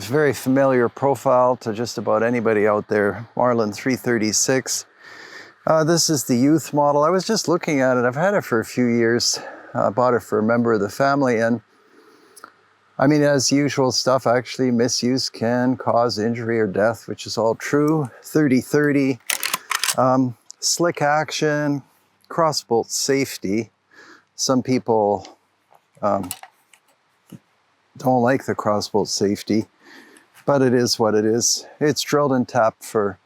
a very familiar profile to just about anybody out there. Marlin 336. This is the youth model. I was just looking at it. I've had it for a few years. Bought it for a member of the family, and I mean, as usual stuff, actually misuse can cause injury or death, which is all true. 30-30, slick action, crossbolt safety. Some people don't like the crossbolt safety, but it is what it is. It's drilled and tapped for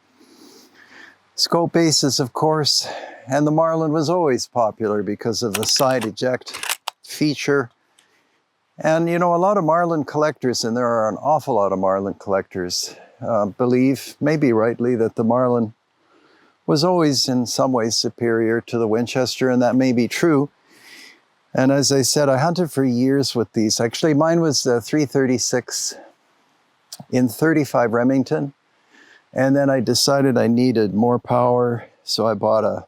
scope bases, of course, and the Marlin was always popular because of the side eject feature. And you know, a lot of Marlin collectors, and there are an awful lot of Marlin collectors, believe, maybe rightly, that the Marlin was always in some ways superior to the Winchester, and that may be true. And as I said, I hunted for years with these. Actually, mine was the 336 in 35 Remington. And then I decided I needed more power, so I bought a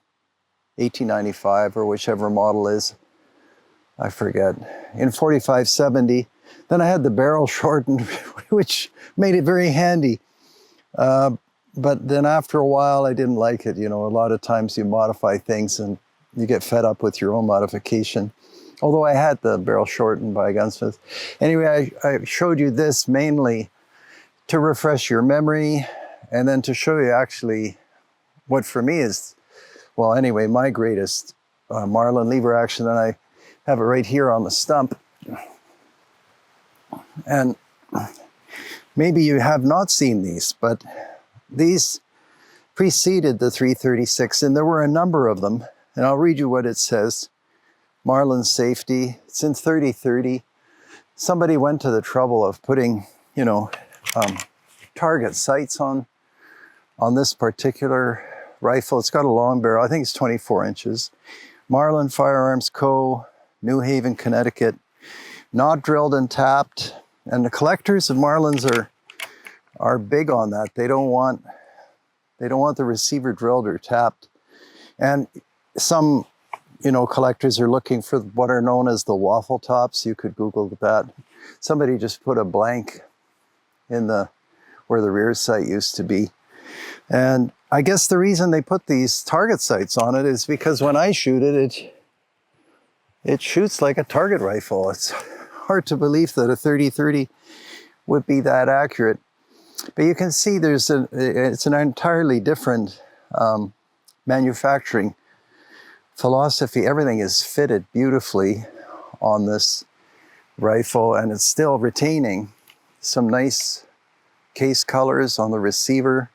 1895 or whichever model is. I forget, in 45-70. Then I had the barrel shortened, which made it very handy. But then after a while, I didn't like it. You know, a lot of times you modify things and you get fed up with your own modification. Although I had the barrel shortened by a gunsmith. Anyway, I showed you this mainly to refresh your memory and then to show you actually what for me is, well, anyway, my greatest Marlin lever action, and I have it right here on the stump. And maybe you have not seen these, but these preceded the 336, and there were a number of them. And I'll read you what it says. Marlin Safety, it's in 30-30. Somebody went to the trouble of putting, you know, target sights on this particular rifle. It's got a long barrel, I think it's 24 inches. Marlin Firearms Co., New Haven, Connecticut. Not drilled and tapped. And the collectors of Marlins are big on that. They don't want the receiver drilled or tapped. And some, you know, collectors are looking for what are known as the waffle tops. You could Google that. Somebody just put a blank in where the rear sight used to be. And I guess the reason they put these target sights on it is because when I shoot it, it shoots like a target rifle. It's hard to believe that a 30-30 would be that accurate. But you can see it's an entirely different manufacturing philosophy. Everything is fitted beautifully on this rifle, and it's still retaining some nice case colors on the receiver.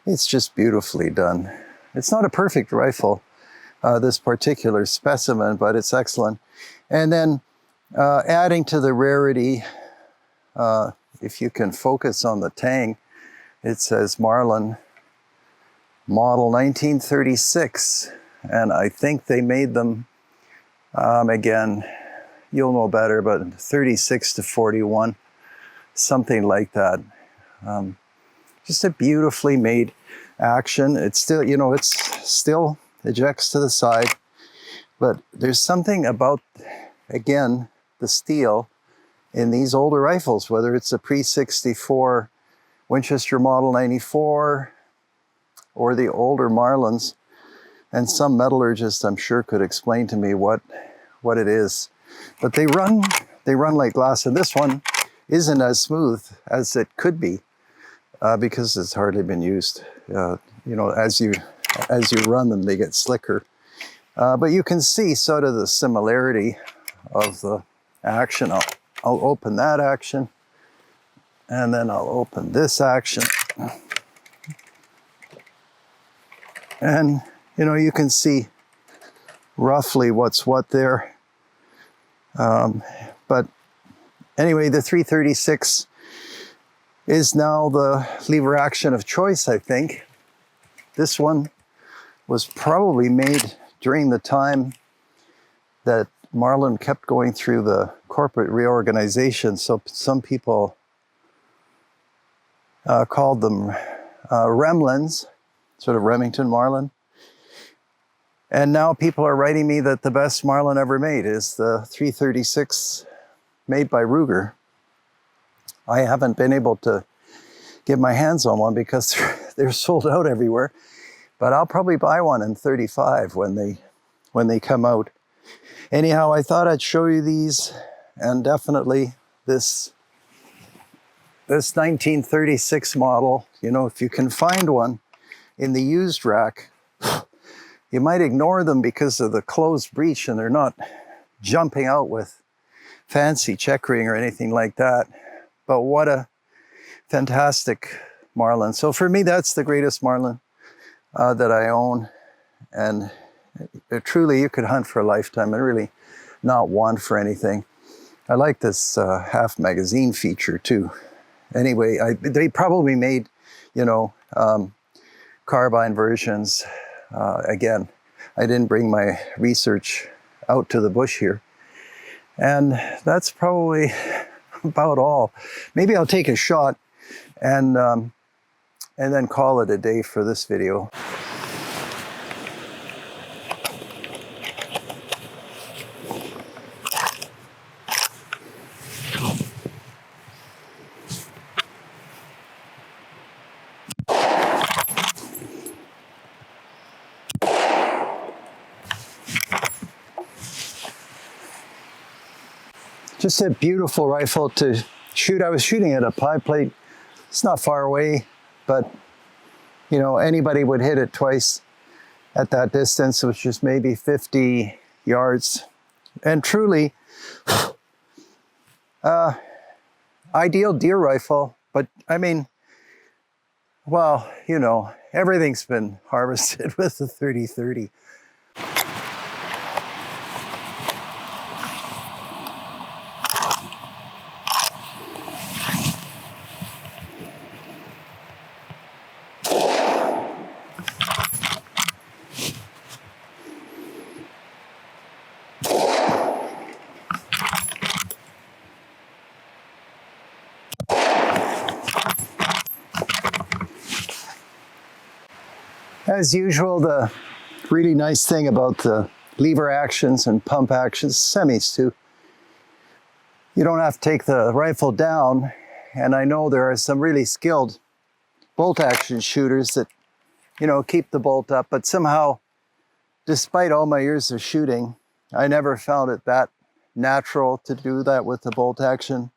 It's just beautifully done. It's not a perfect rifle, this particular specimen, but it's excellent. And then adding to the rarity, if you can focus on the tang, it says Marlin Model 1936. And I think they made them, again, you'll know better, but 36-41, something like that. Just a beautifully made action. It's still, you know, it's still ejects to the side, but there's something about, again, the steel in these older rifles, whether it's a pre-64 Winchester Model 94 or the older Marlins. And some metallurgist, I'm sure, could explain to me what it is. But they run like glass, and this one isn't as smooth as it could be because it's hardly been used. You know, as you run them, they get slicker. But you can see sort of the similarity of the action. I'll open that action, and then I'll open this action. And you know, you can see roughly what's what there. But anyway, the 336 is now the lever action of choice, I think. This one was probably made during the time that Marlin kept going through the corporate reorganization. So some people called them Remlins, sort of Remington Marlin. And now people are writing me that the best Marlin ever made is the 336 made by Ruger. I haven't been able to get my hands on one because they're sold out everywhere. But I'll probably buy one in 35 when they come out. Anyhow, I thought I'd show you these, and definitely this 1936 model, you know, if you can find one in the used rack, you might ignore them because of the closed breech and they're not jumping out with fancy checkering or anything like that. But what a fantastic Marlin. So for me, that's the greatest Marlin that I own. And truly, you could hunt for a lifetime and really not want for anything. I like this half magazine feature too. Anyway, they probably made, you know, carbine versions. Again, I didn't bring my research out to the bush here. And that's probably about all. Maybe I'll take a shot and then call it a day for this video. Just a beautiful rifle to shoot. I was shooting at a pie plate. It's not far away, but you know, anybody would hit it twice at that distance, which is maybe 50 yards. And truly, ideal deer rifle, but I mean, well, you know, everything's been harvested with the 30-30. As usual, the really nice thing about the lever actions and pump actions, semis too, you don't have to take the rifle down. And I know there are some really skilled bolt action shooters that, you know, keep the bolt up, but somehow, despite all my years of shooting, I never found it that natural to do that with the bolt action.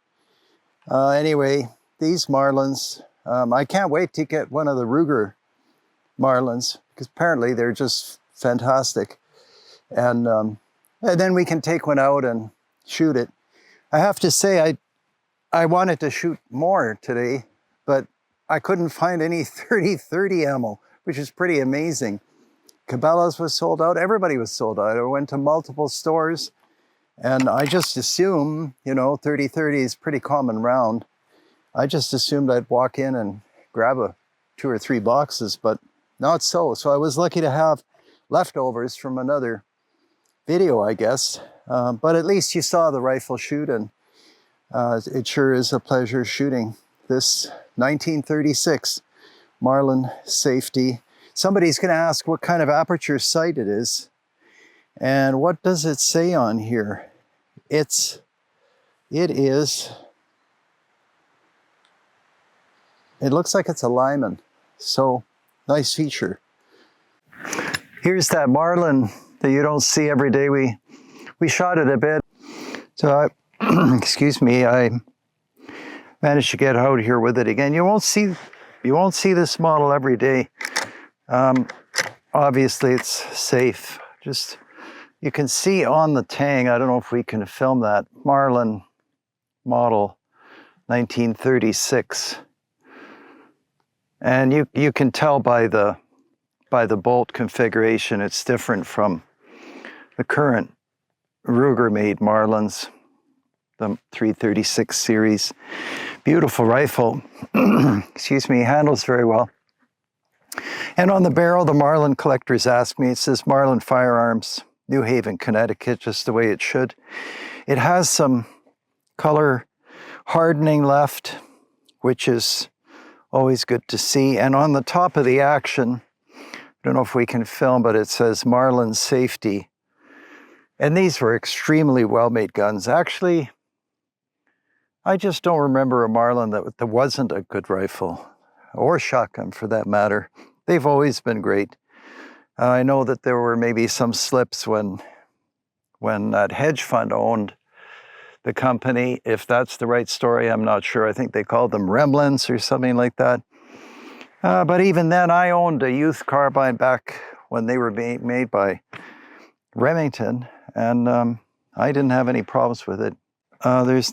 Anyway, these Marlins, I can't wait to get one of the Ruger Marlins, because apparently they're just fantastic. And then we can take one out and shoot it. I have to say, I wanted to shoot more today, but I couldn't find any 30-30 ammo, which is pretty amazing. Cabela's was sold out, everybody was sold out. I went to multiple stores, and I just assume, you know, 30-30 is pretty common round. I just assumed I'd walk in and grab 2 or 3 boxes, but not so. So I was lucky to have leftovers from another video, I guess. But at least you saw the rifle shoot, and it sure is a pleasure shooting this 1936 Marlin Safety. Somebody's going to ask what kind of aperture sight it is. And what does it say on here? It looks like it's a Lyman. So nice feature. Here's that Marlin that you don't see every day. We shot it a bit. So excuse me, I managed to get out here with it again. You won't see this model every day. Obviously it's safe. Just, you can see on the tang, I don't know if we can film that, Marlin Model 1936. And you can tell by the bolt configuration, it's different from the current Ruger-made Marlins, the 336 series. Beautiful rifle. Excuse me, handles very well. And on the barrel, the Marlin collectors asked me, it says Marlin Firearms, New Haven, Connecticut, just the way it should. It has some color hardening left, which is always good to see. And on the top of the action, I don't know if we can film, but it says Marlin Safety. And these were extremely well-made guns. Actually, I just don't remember a Marlin that wasn't a good rifle, or shotgun for that matter. They've always been great. I know that there were maybe some slips when that hedge fund owned the company. If that's the right story, I'm not sure. I think they called them Remlins or something like that. But even then, I owned a youth carbine back when they were being made by Remington, and I didn't have any problems with it. There's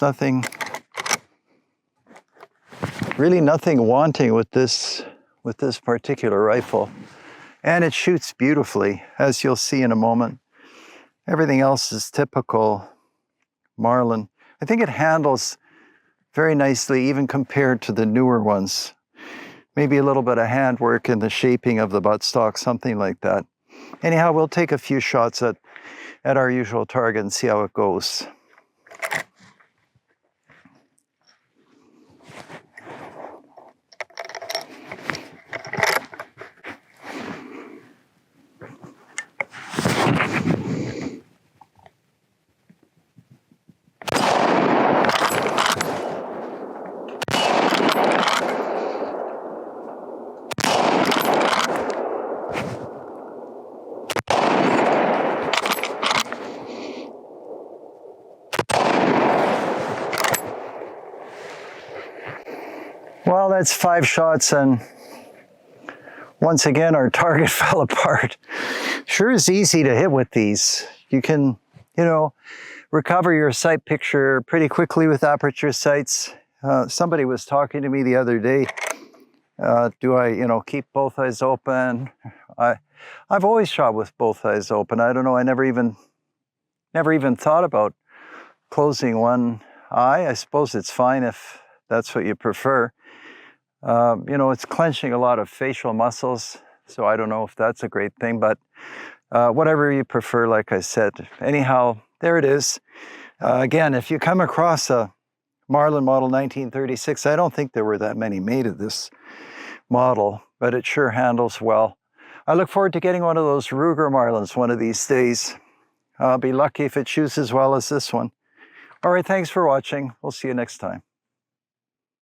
really nothing wanting with this particular rifle. And it shoots beautifully, as you'll see in a moment. Everything else is typical Marlin. I think it handles very nicely, even compared to the newer ones. Maybe a little bit of handwork in the shaping of the buttstock, something like that. Anyhow, we'll take a few shots at our usual target and see how it goes. Well, that's 5 shots, and once again, our target fell apart. Sure is easy to hit with these. You can, recover your sight picture pretty quickly with aperture sights. Somebody was talking to me the other day. Do I, keep both eyes open? I've always shot with both eyes open. I don't know. I never even thought about closing one eye. I suppose it's fine if that's what you prefer. It's clenching a lot of facial muscles, so I don't know if that's a great thing, but whatever you prefer, like I said. Anyhow, there it is. Again, if you come across a Marlin Model 1936, I don't think there were that many made of this model, but it sure handles well. I look forward to getting one of those Ruger Marlins one of these days. I'll be lucky if it shoots as well as this one. All right, thanks for watching. We'll see you next time.